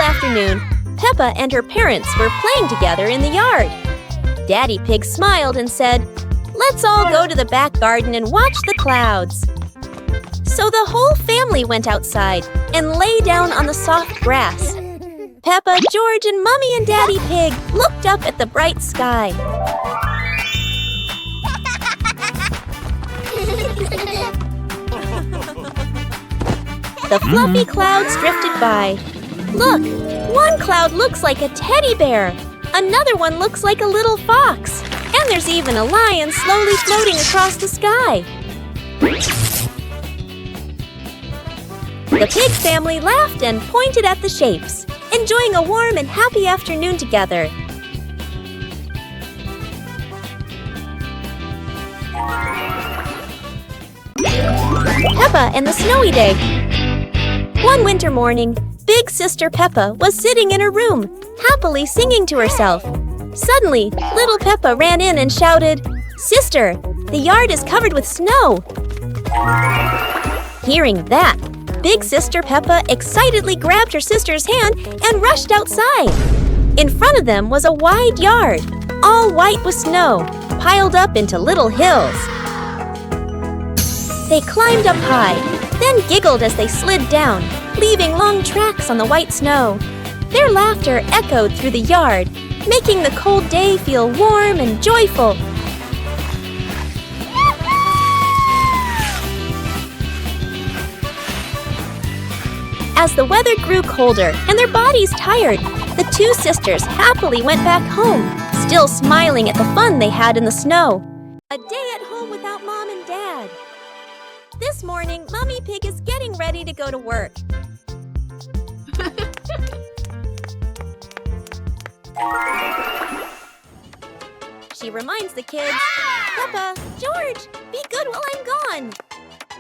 afternoon, Peppa and her parents were playing together in the yard. Daddy Pig smiled and said, "Let's all go to the back garden and watch the clouds." So the whole family went outside and lay down on the soft grass. Peppa, George, and Mummy and Daddy Pig looked up at the bright sky. The fluffy clouds drifted by. Look, one cloud looks like a teddy bear. Another one looks like a little fox. And there's even a lion slowly floating across the sky. The pig family laughed and pointed at the shapes, enjoying a warm and happy afternoon together. Peppa and the Snowy Day. One winter morning, Big Sister Peppa was sitting in her room, happily singing to herself. Suddenly, little Peppa ran in and shouted, "Sister, the yard is covered with snow." Hearing that, Big Sister Peppa excitedly grabbed her sister's hand and rushed outside. In front of them was a wide yard, all white with snow, piled up into little hills. They climbed up high, then giggled as they slid down, leaving long tracks on the white snow. Their laughter echoed through the yard, making the cold day feel warm and joyful. As the weather grew colder and their bodies tired, the two sisters happily went back home, still smiling at the fun they had in the snow. A day at home witut Mom and Dad. This morning, Mummy Pig is getting ready to go to work. She reminds the kids, "Peppa, George, be good while I'm gone."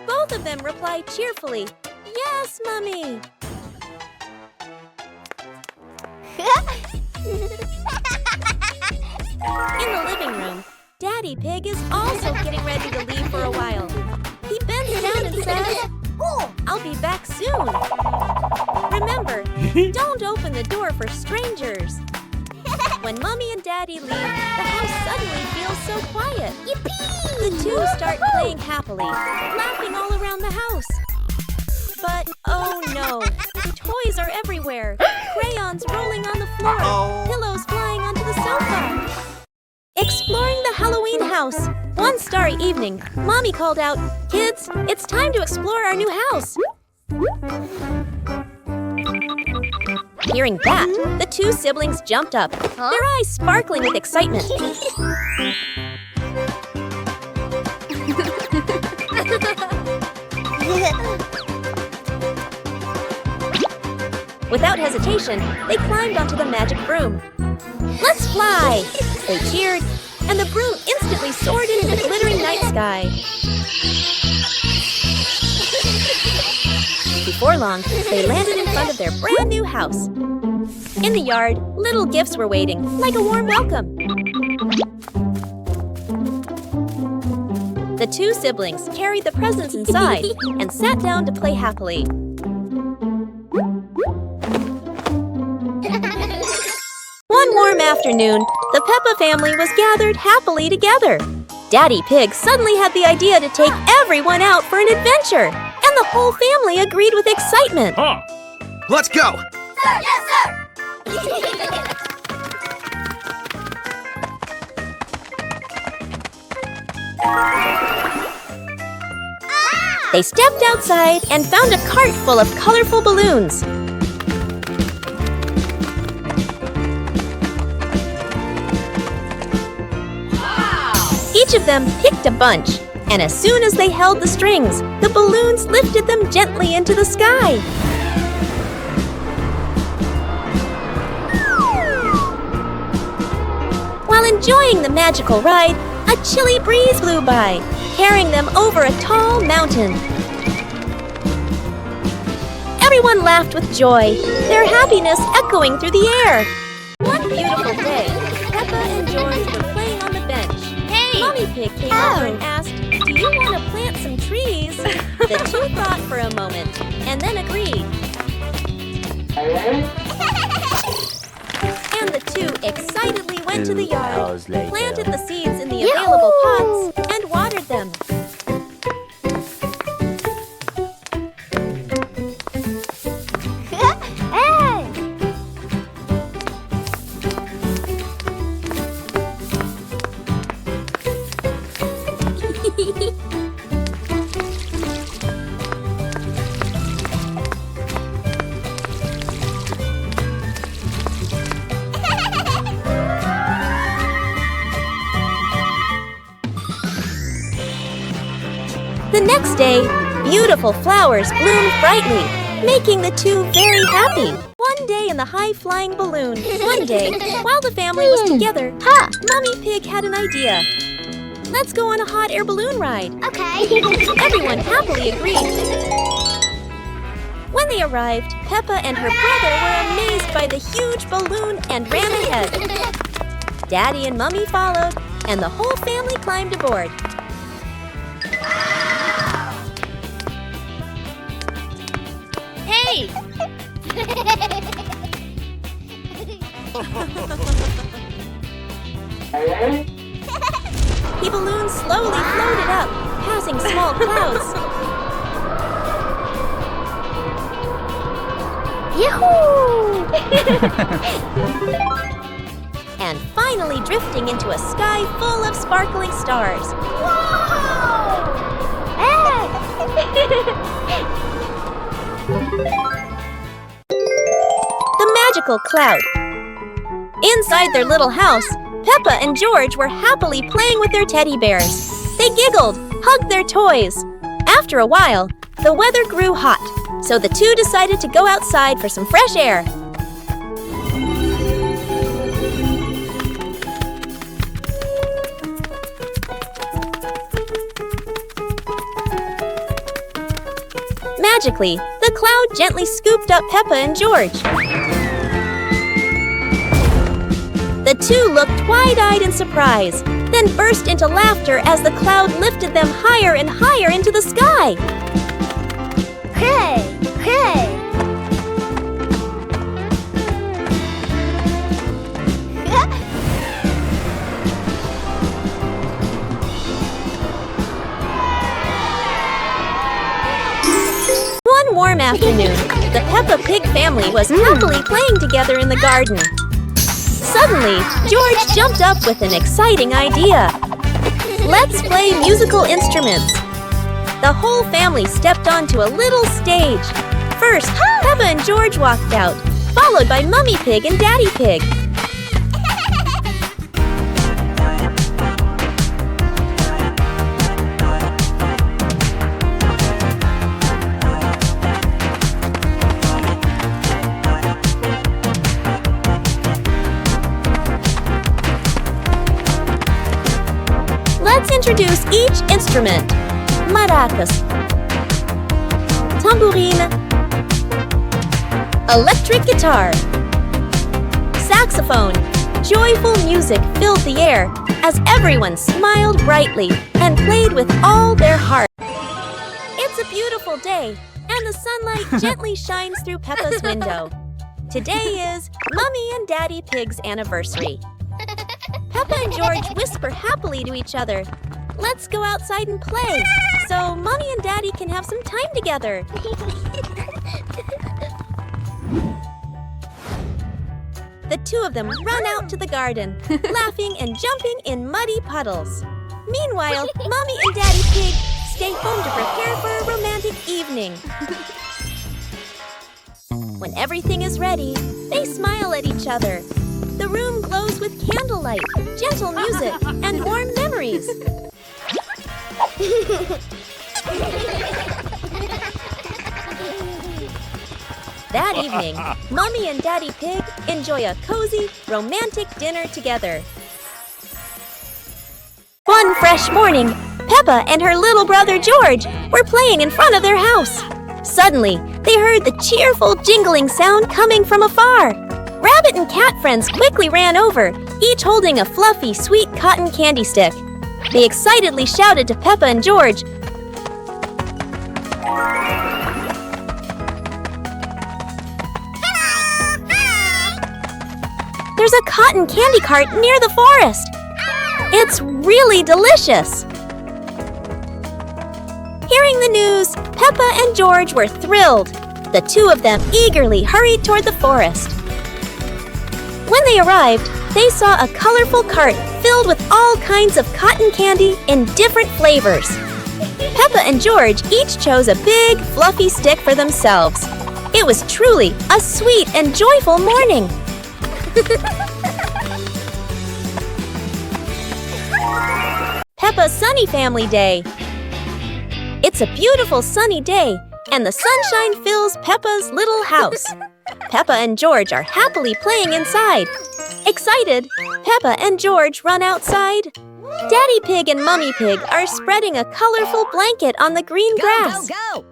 Both of them reply cheerfully, "Yes, Mummy." In the living room, Daddy Pig is also getting ready to leave for a while. He bends down and says, "I'll be back soon. Remember, don't open the door for strangers." When Mummy and Daddy leave, the house suddenly feels so quiet. Yippee! The two start playing happily, laughing all around the house. But oh no, toys are everywhere, crayons rolling on the floor, pillows flying onto the sofa. Exploring the Halloween house. One starry evening, Mommy called out, "Kids, it's time to explore our new house." Hearing that, the two siblings jumped up, their eyes sparkling with excitement. Without hesitation, they climbed onto the magic broom. "Let's fly!" They cheered, and the broom instantly soared into the glittering night sky. Before long, they landed in front of their brand new house. In the yard, little gifts were waiting, like a warm welcome. The two siblings carried the presents inside and sat down to play happily. One warm afternoon, the Peppa family was gathered happily together. Daddy Pig suddenly had the idea to take everyone out for an adventure, and the whole family agreed with excitement. Let's go! Sir, yes, sir! They stepped outside and found a cart full of colorful balloons. Each of them picked a bunch, and as soon as they held the strings, the balloons lifted them gently into the sky. While enjoying the magical ride, a chilly breeze blew by, carrying them over a tall mountain. Everyone laughed with joy, their happiness echoing through the air. One beautiful day, Peppa and George were playing on the bench. Mummy Pig came over and asked, "Do you want to plant some trees?" The two thought for a moment and then agreed. two excitedly went to the 2 yard, hours later. planted the seeds in the available pots, and watered them. The next day, beautiful flowers bloomed brightly, making the two very happy. One day in the high-flying balloon. One day, while the family was together, Mummy Pig had an idea. Let's go on a hot air balloon ride. Okay. Everyone happily agreed. When they arrived, Peppa and her brother were amazed by the huge balloon and ran ahead. Daddy and Mummy followed, and the whole family climbed aboard. Hey! The balloon slowly floated up, passing small clouds. Yahoo! And finally drifting into a sky full of sparkling stars. The magical cloud. Inside their little house, Peppa and George were happily playing with their teddy bears. They giggled, hugged their toys. After a while, the weather grew hot, so the two decided to go outside for some fresh air. Magically, the cloud gently scooped up Peppa and George. The two looked wide-eyed in surprise, then burst into laughter as the cloud lifted them higher and higher into the sky. Hey! Hey! One warm afternoon, the Peppa Pig family was happily playing together in the garden. Suddenly, George jumped up with an exciting idea. Let's play musical instruments. The whole family stepped onto a little stage. First, Peppa and George walked out, followed by Mummy Pig and Daddy Pig. Let's introduce each instrument. Maracas, tambourine, electric guitar, saxophone. Joyful music filled the air as everyone smiled brightly and played with all their heart. It's a beautiful day, and the sunlight gently shines through Peppa's window. Today is Mummy and Daddy Pig's anniversary. Peppa and George whisper happily to each other. Let's go outside and play, so Mommy and Daddy can have some time together. The two of them run out to the garden, laughing and jumping in muddy puddles. Meanwhile, Mommy and Daddy Pig stay home to prepare for a romantic evening. When everything is ready, they smile at each other. The room glows with candlelight, gentle music, and warm memories. That evening, Mommy and Daddy Pig enjoy a cozy, romantic dinner together. One fresh morning, Peppa and her little brother George were playing in front of their house. Suddenly, they heard the cheerful jingling sound coming from afar. Rabbit and cat friends quickly ran over, each holding a fluffy, sweet cotton candy stick. They excitedly shouted to Peppa and George, Their there's a cotton candy cart near the forest. It's really delicious. Hearing the news, Peppa and George were thrilled. The two of them eagerly hurried toward the forest. When they arrived, they saw a colorful cart filled with all kinds of cotton candy in different flavors. Peppa and George each chose a big, fluffy stick for themselves. It was truly a sweet and joyful morning. Peppa's Sunny Family Day. It's a beautiful sunny day, and the sunshine fills Peppa's little house. Peppa and George are happily playing inside. Excited, Peppa and George run outside. Daddy Pig and Mummy Pig are spreading a colorful blanket on the green grass. Go!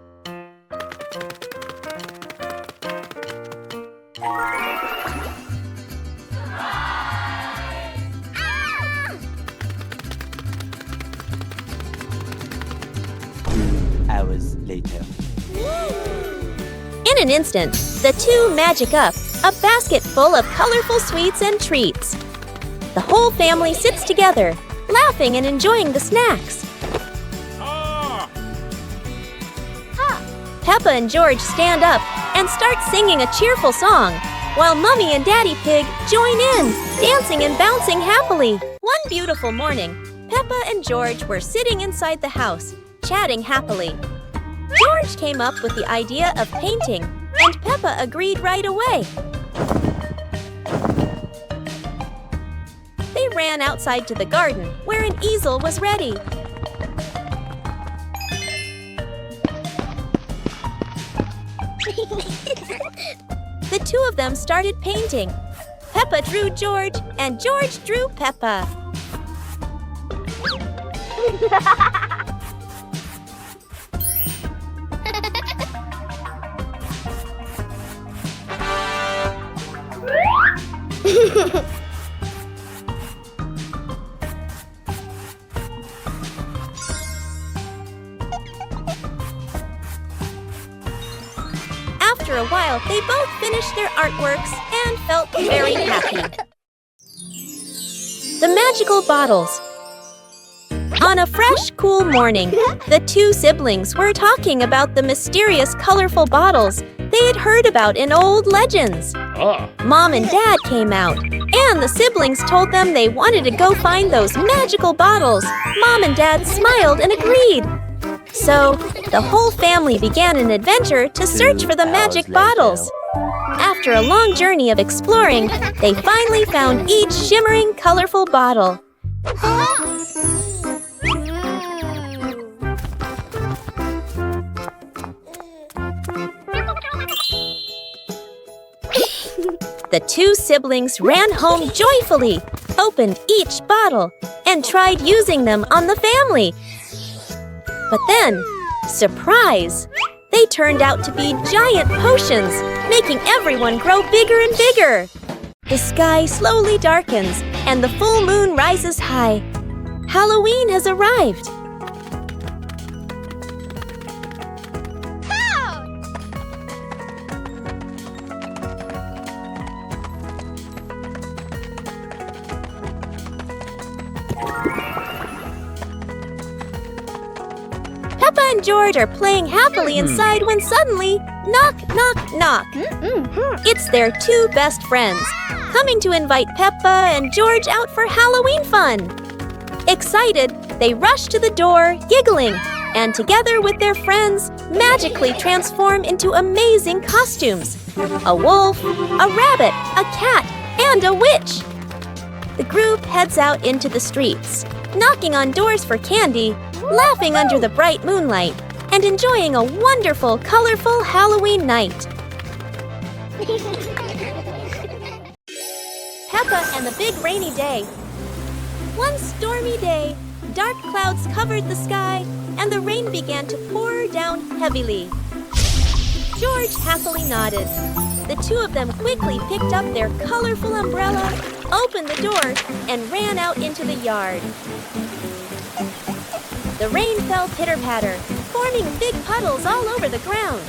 Hours later. In an instant, the two magic up a basket full of colorful sweets and treats. The whole family sits together, laughing and enjoying the snacks. Peppa and George stand up and start singing a cheerful song, while Mummy and Daddy Pig join in, dancing and bouncing happily. One beautiful morning, Peppa and George were sitting inside the house, chatting happily. George came up with the idea of painting, and Peppa agreed right away. They ran outside to the garden, where an easel was ready. The two of them started painting. Peppa drew George, and George drew Peppa. After a while, they both finished their artworks and felt very happy. The magical bottles. On a fresh, cool morning, the two siblings were talking about the mysterious, colorful bottles they had heard about in old legends. Mom and Dad came out, and the siblings told them they wanted to go find those magical bottles. Mom and Dad smiled and agreed. So, the whole family began an adventure to search for the magic bottles. After a long journey of exploring, they finally found each shimmering, colorful bottle. The two siblings ran home joyfully, opened each bottle, and tried using them on the family. But then, surprise! They turned out to be giant potions, making everyone grow bigger and bigger. The sky slowly darkens, and the full moon rises high. Halloween has arrived. Peppa and George are playing happily inside when suddenly, knock, knock, knock. It's their two best friends, coming to invite Peppa and George out for Halloween fun. Excited, they rush to the door, giggling, and together with their friends, magically transform into amazing costumes. A wolf, a rabbit, a cat, and a witch. The group heads out into the streets, knocking on doors for candy, laughing under the bright moonlight, and enjoying a wonderful, colorful Halloween night. Peppa and the Big Rainy Day. One stormy day, dark clouds covered the sky, and the rain began to pour down heavily. George happily nodded. The two of them quickly picked up their colorful umbrella, opened the door, and ran out into the yard. The rain fell pitter-patter, forming big puddles all over the ground.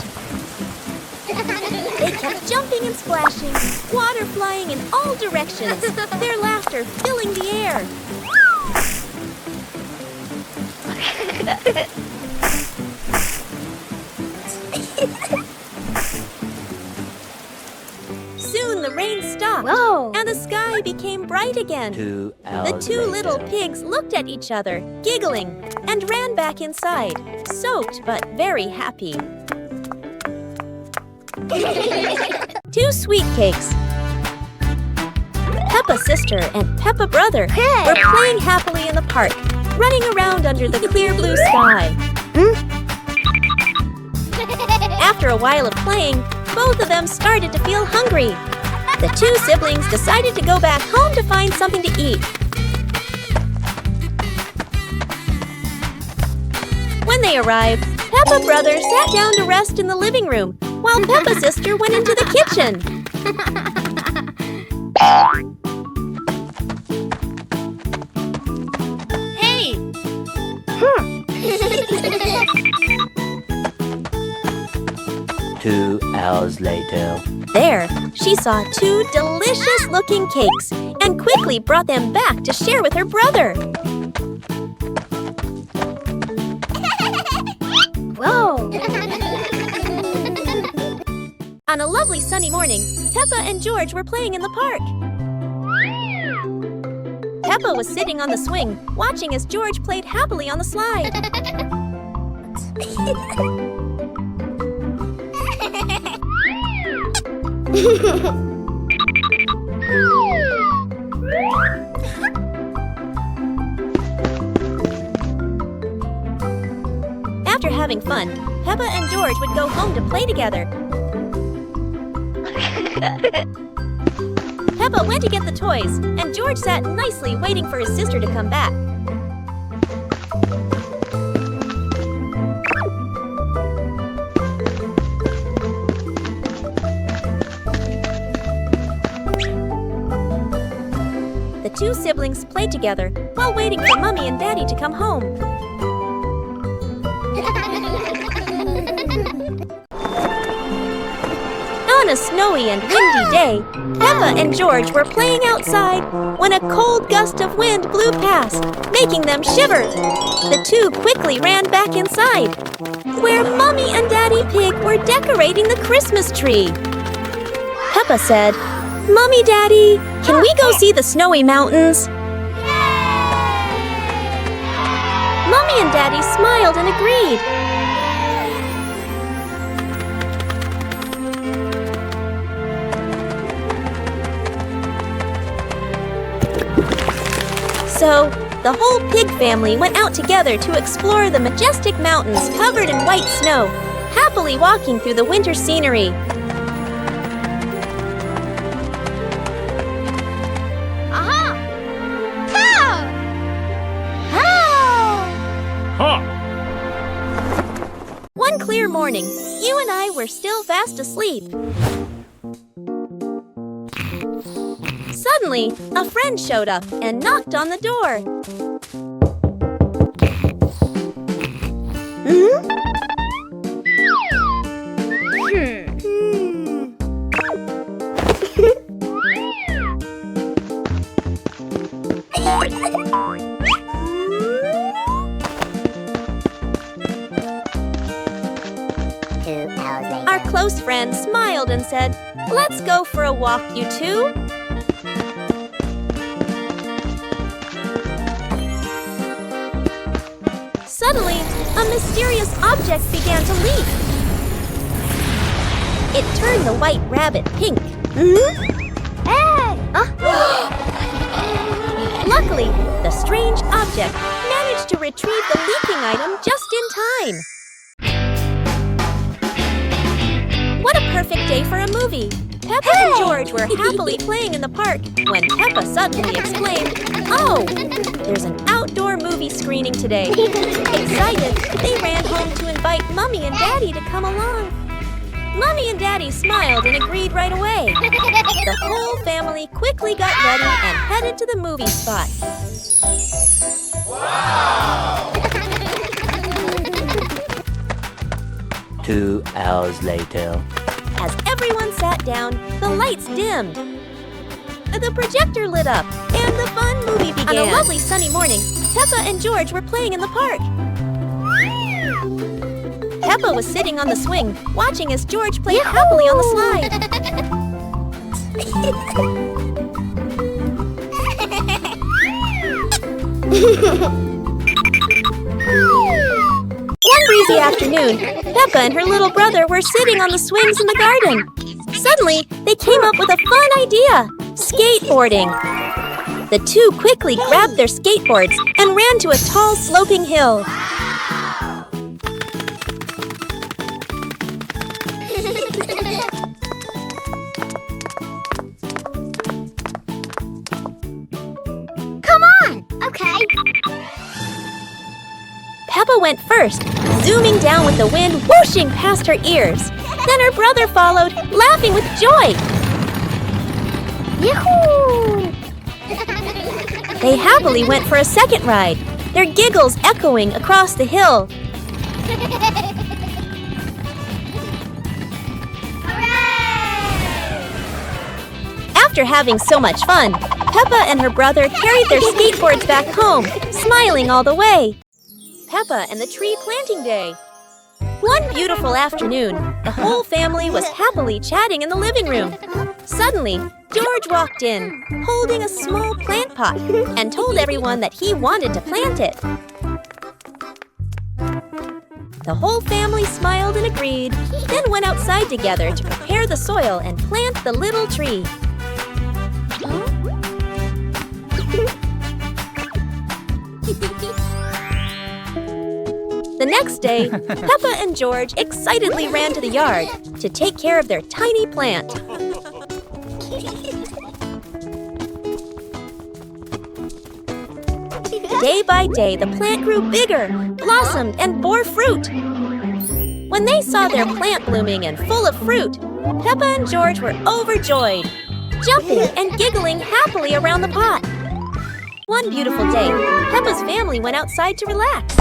They kept jumping and splashing, water flying in all directions, their laughter filling the air. Soon the rain stopped, and the sky became bright again. The two little pigs looked at each other, giggling, and ran back inside, soaked but very happy. 2 sweet cakes. Peppa's sister and Peppa brother were playing happily in the park, running around under the clear blue sky. After a while of playing, both of them started to feel hungry. The 2 siblings decided to go back home to find something to eat. When they arrived, Peppa brother sat down to rest in the living room, while Peppa sister went into the kitchen. Hey! 2 hours later. There, she saw 2 delicious-looking cakes and quickly brought them back to share with her brother. Whoa! On a lovely sunny morning, Peppa and George were playing in the park. Peppa was sitting on the swing, watching as George played happily on the slide. After having fun, Peppa and George would go home to play together. Peppa went to get the toys, and George sat nicely waiting for his sister to come back. The 2 siblings played together while waiting for Mommy and Daddy to come home. On a snowy and windy day, Peppa and George were playing outside when a cold gust of wind blew past, making them shiver. The 2 quickly ran back inside, where Mommy and Daddy Pig were decorating the Christmas tree. Peppa said, "Mommy, Daddy, can we go see the snowy mountains?" Mommy and Daddy smiled and agreed. So, the whole pig family went out together to explore the majestic mountains covered in white snow, happily walking through the winter scenery. One clear morning, you and I were still fast asleep. Suddenly, a friend showed up and knocked on the door. Our close friend smiled and said, "Let's go for a walk, you two." Suddenly, a mysterious object began to leak. It turned the white rabbit pink. Luckily, the strange object managed to retrieve the leaking item just in time. What a perfect day for a movie! Peppa and George were happily playing in the park when Peppa suddenly exclaimed, "Oh, there's an outdoor movie screening today." Excited, they ran home to invite Mommy and Daddy to come along. Mommy and Daddy smiled and agreed right away. The whole family quickly got ready and headed to the movie spot. Wow! 2 hours later. As everyone sat down, the lights dimmed. The projector lit up, and the fun movie began. On a lovely sunny morning, Peppa and George were playing in the park. Peppa was sitting on the swing, watching as George played happily on the slide. One breezy afternoon, Peppa and her little brother were sitting on the swings in the garden. Suddenly, they came up with a fun idea: skateboarding. The two quickly grabbed their skateboards and ran to a tall, sloping hill. Come on! Okay. Peppa went first, zooming down with the wind whooshing past her ears. Then her brother followed, laughing with joy. Yahoo! They happily went for a second ride, their giggles echoing across the hill. After having so much fun, Peppa and her brother carried their skateboards back home, smiling all the way. Peppa and the Tree Planting Day. One beautiful afternoon, the whole family was happily chatting in the living room. Suddenly, George walked in, holding a small plant pot, and told everyone that he wanted to plant it. The whole family smiled and agreed, then went outside together to prepare the soil and plant the little tree. The next day, Peppa and George excitedly ran to the yard to take care of their tiny plant. Day by day, the plant grew bigger, blossomed, and bore fruit. When they saw their plant blooming and full of fruit, Peppa and George were overjoyed, jumping and giggling happily around the pot. One beautiful day, Peppa's family went outside to relax.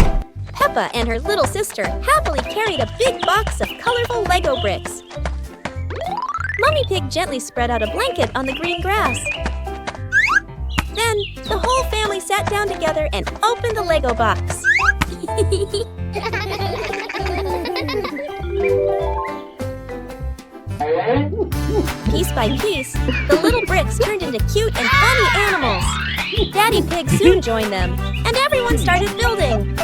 Peppa and her little sister happily carried a big box of colorful Lego bricks. Mummy Pig gently spread out a blanket on the green grass. Then, the whole family sat down together and opened the Lego box. Piece by piece, the little bricks turned into cute and funny animals. Daddy Pig soon joined them, and everyone started building.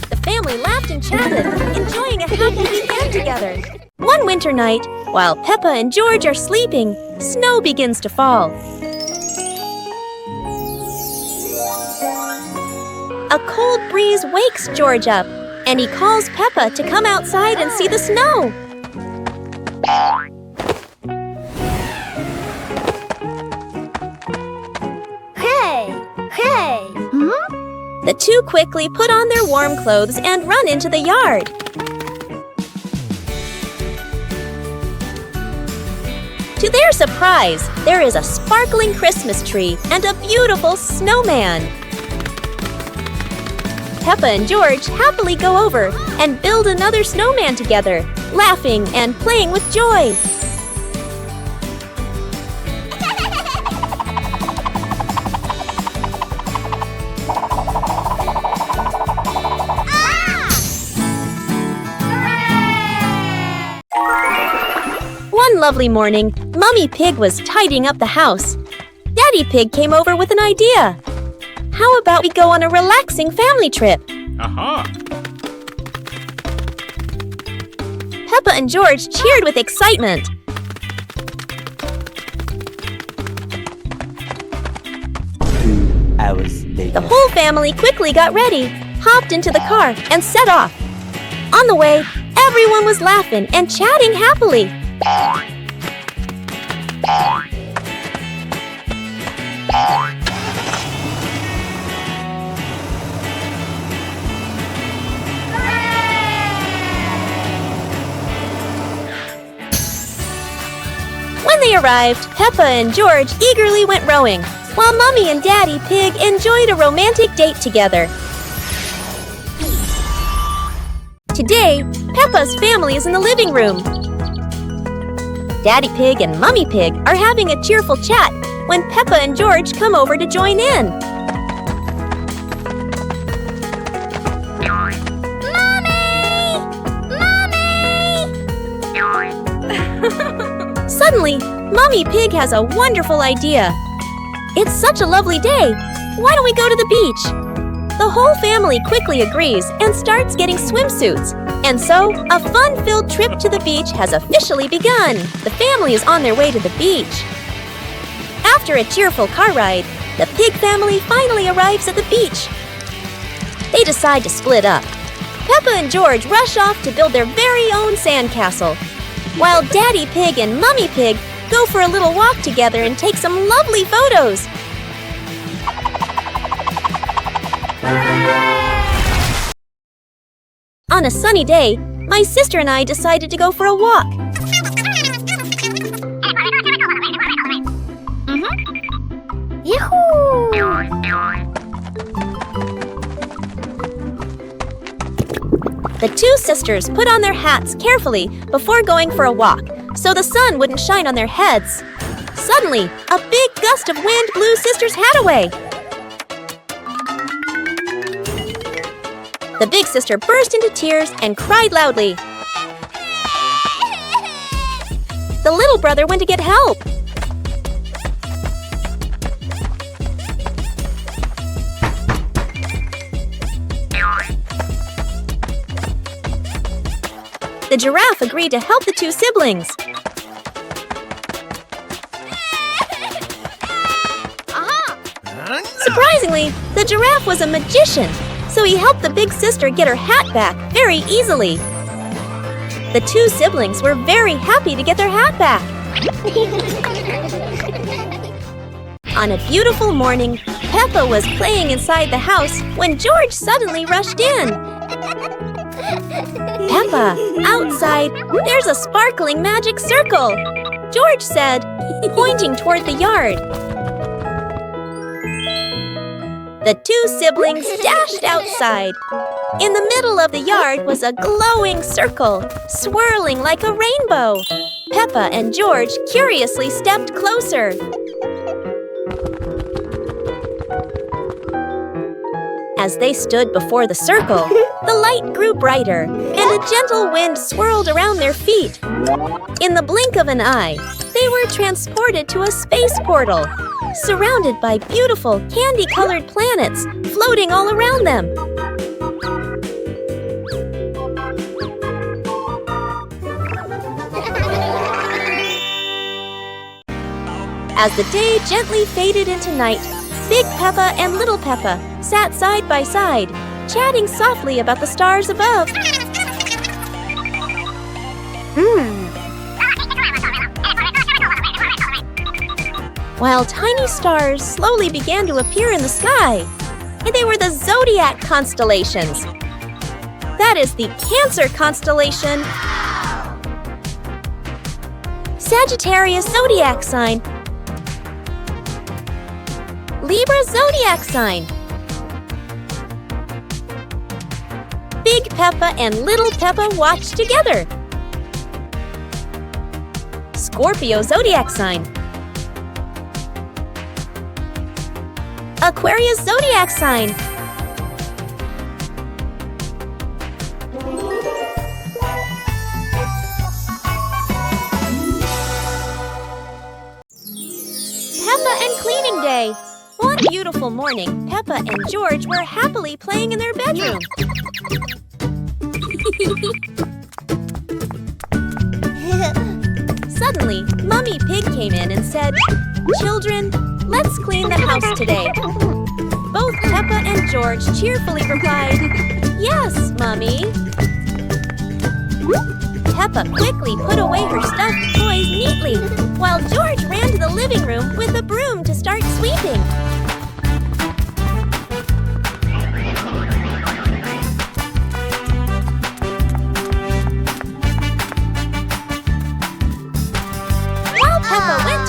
The family laughed and chatted, enjoying a happy weekend together. One winter night, while Peppa and George are sleeping, snow begins to fall. A cold breeze wakes George up, and he calls Peppa to come outside and see the snow. Hey! The two quickly put on their warm clothes and run into the yard. To their surprise, there is a sparkling Christmas tree and a beautiful snowman. Peppa and George happily go over and build another snowman together, laughing and playing with joy. One lovely morning, Mummy Pig was tidying up the house. Daddy Pig came over with an idea. How about we go on a relaxing family trip? Aha! Peppa and George cheered with excitement. 2 hours later. The whole family quickly got ready, hopped into the car, and set off. On the way, everyone was laughing and chatting happily. arrived, Peppa and George eagerly went rowing, while Mummy and Daddy Pig enjoyed a romantic date together. Today, Peppa's family is in the living room. Daddy Pig and Mummy Pig are having a cheerful chat when Peppa and George come over to join in. Suddenly, Mummy Pig has a wonderful idea. It's such a lovely day. Why don't we go to the beach? The whole family quickly agrees and starts getting swimsuits. And so, a fun-filled trip to the beach has officially begun. The family is on their way to the beach. After a cheerful car ride, the Pig family finally arrives at the beach. They decide to split up. Peppa and George rush off to build their very own sandcastle, while Daddy Pig and Mummy Pig go for a little walk together and take some lovely photos. On a sunny day, my sister and I decided to go for a walk. Yoo-hoo! The two sisters put on their hats carefully before going for a walk, so the sun wouldn't shine on their heads. Suddenly, a big gust of wind blew Sister's hat away. The big sister burst into tears and cried loudly. The little brother went to get help. The giraffe agreed to help the two siblings. Surprisingly, the giraffe was a magician, so he helped the big sister get her hat back very easily. The two siblings were very happy to get their hat back. On a beautiful morning, Peppa was playing inside the house when George suddenly rushed in. Peppa, outside, there's a sparkling magic circle, George said, pointing toward the yard. The two siblings dashed outside. In the middle of the yard was a glowing circle, swirling like a rainbow. Peppa and George curiously stepped closer. As they stood before the circle, the light grew brighter, and a gentle wind swirled around their feet. In the blink of an eye, they were transported to a space portal, surrounded by beautiful candy-colored planets floating all around them. As the day gently faded into night, Big Peppa and Little Peppa sat side by side, chatting softly about the stars above. While tiny stars slowly began to appear in the sky, and they were the zodiac constellations. That is the Cancer constellation, Sagittarius zodiac sign, Libra zodiac sign. Big Peppa and Little Peppa watched together. Scorpio zodiac sign, Aquarius zodiac sign, Peppa and Cleaning Day. One beautiful morning, Peppa and George were happily playing in their bedroom. Suddenly, Mummy Pig came in and said, "Children, let's clean the house today." Both Peppa and George cheerfully replied, "Yes, Mummy." Peppa quickly put away her stuffed toys neatly, while George ran to the living room with a broom to start sweeping. While Peppa went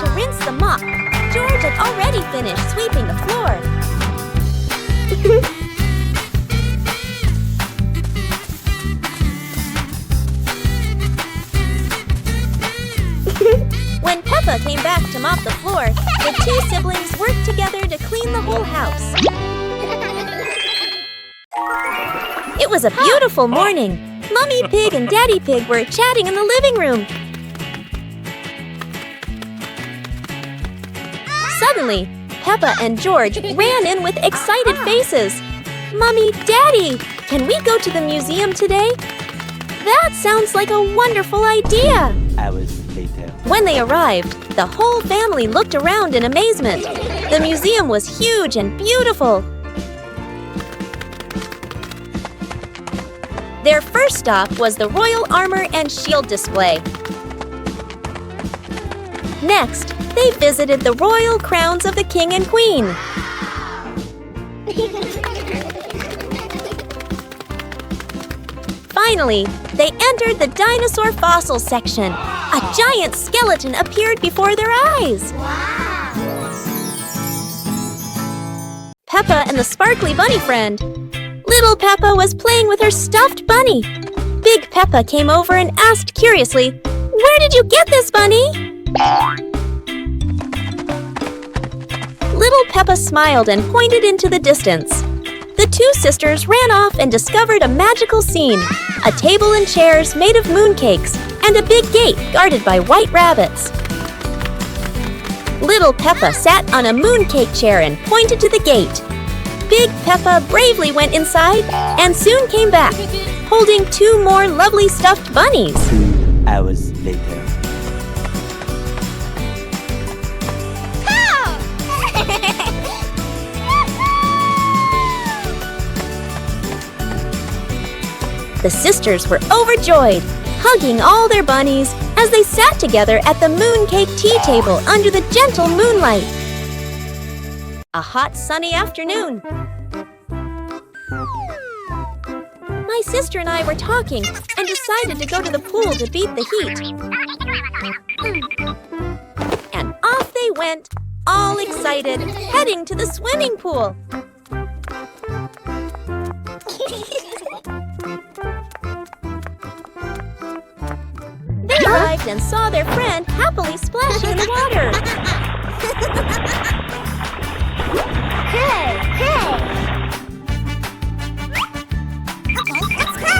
It was a beautiful morning. Mummy Pig and Daddy Pig were chatting in the living room. Suddenly, Peppa and George ran in with excited faces. Mummy, Daddy, can we go to the museum today? That sounds like a wonderful idea. Hours later. When they arrived, the whole family looked around in amazement. The museum was huge and beautiful. Their first stop was the Royal Armor and Shield display. Next, they visited the royal crowns of the King and Queen. Finally, they entered the dinosaur fossil section. A giant skeleton appeared before their eyes. Peppa and the sparkly bunny friend. Little Peppa was playing with her stuffed bunny. Big Peppa came over and asked curiously, "Where did you get this bunny?" Little Peppa smiled and pointed into the distance. The two sisters ran off and discovered a magical scene, a table and chairs made of mooncakes, and a big gate guarded by white rabbits. Little Peppa sat on a mooncake chair and pointed to the gate. Big Peppa bravely went inside and soon came back, holding two more lovely stuffed bunnies. 2 hours later. The sisters were overjoyed, hugging all their bunnies as they sat together at the mooncake tea table under the gentle moonlight. A hot, sunny afternoon. My sister and I were talking and decided to go to the pool to beat the heat. And off they went, all excited, heading to the swimming pool. They arrived and saw their friend happily splashing in the water. Hey! Okay, let's go!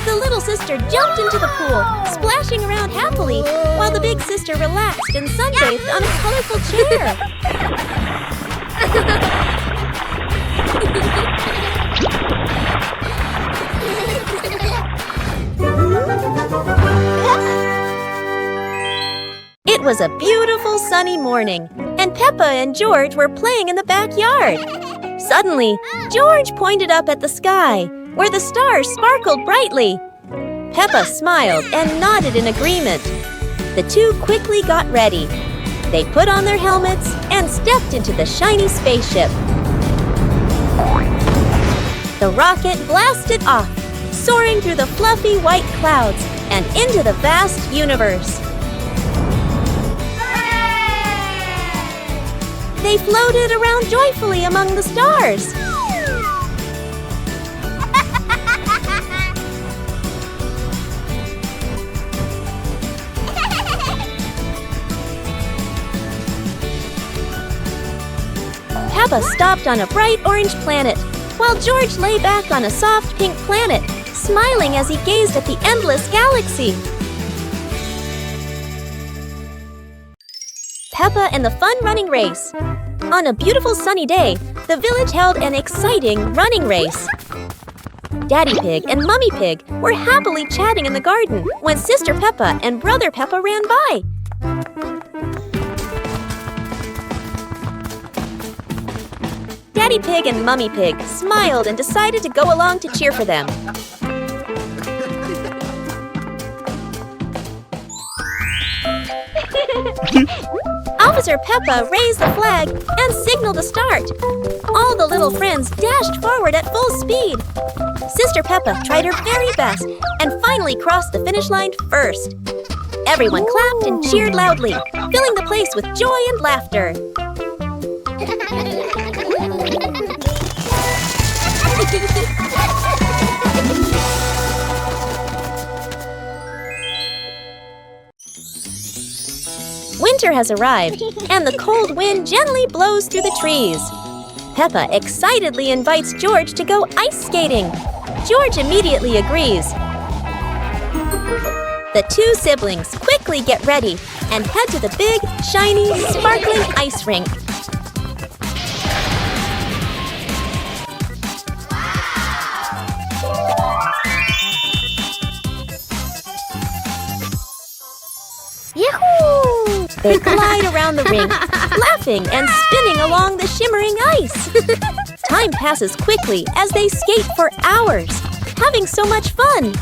The little sister jumped into the pool, splashing around happily, while the big sister relaxed and sunbathed on a colorful chair. It was a beautiful sunny morning, and Peppa and George were playing in the backyard. Suddenly, George pointed up at the sky, where the stars sparkled brightly. Peppa smiled and nodded in agreement. The two quickly got ready. They put on their helmets and stepped into the shiny spaceship. The rocket blasted off, soaring through the fluffy white clouds and into the vast universe. They floated around joyfully among the stars. Peppa stopped on a bright orange planet, while George lay back on a soft pink planet, smiling as he gazed at the endless galaxy. Peppa and the fun running race. On a beautiful sunny day, the village held an exciting running race. Daddy Pig and Mummy Pig were happily chatting in the garden when Sister Peppa and Brother Peppa ran by. Daddy Pig and Mummy Pig smiled and decided to go along to cheer for them. Officer Peppa raised the flag and signaled a start. All the little friends dashed forward at full speed. Sister Peppa tried her very best and finally crossed the finish line first. Everyone clapped and cheered loudly, filling the place with joy and laughter. Winter has arrived, and the cold wind gently blows through the trees. Peppa excitedly invites George to go ice skating. George immediately agrees. The two siblings quickly get ready and head to the big, shiny, sparkling ice rink. Yahoo! They glide around the rink, laughing and spinning along the shimmering ice. Time passes quickly as they skate for hours, having so much fun.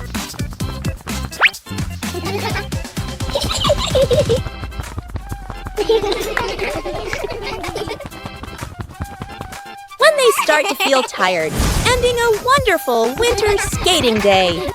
When they start to feel tired, ending a wonderful winter skating day.